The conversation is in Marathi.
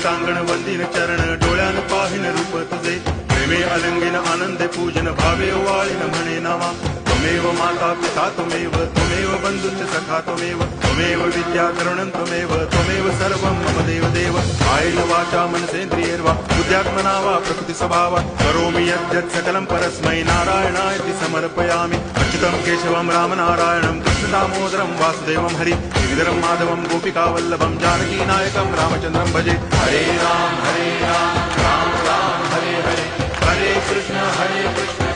सांगण वंदिन चरण डोळ्यान पाहिन रूप तुझे प्रेमे अलंगिन आनंदे पूजन भावे वाळीन म्हणे नावा त्वमेव माता पिता त्वमेव बंधुश्च सखा त्वमेव विद्या करुणं त्वमेव सर्वं मम देव कायेन वाचा मनसेन्द्रियैर्वा बुद्ध्यात्मना वा प्रकृति स्वभावात् करोमि यद्यत् सकलं परस्मै नारायणायति समर्पयामि अच्युतं केशवं रामनारायणं कृष्णदामोदरं वासुदेवं हरि गिरिधरं माधवं गोपिकावल्लभं जानकीनायकं रामचन्द्रं भजे हरे राम राम राम हरे हरे हरे कृष्ण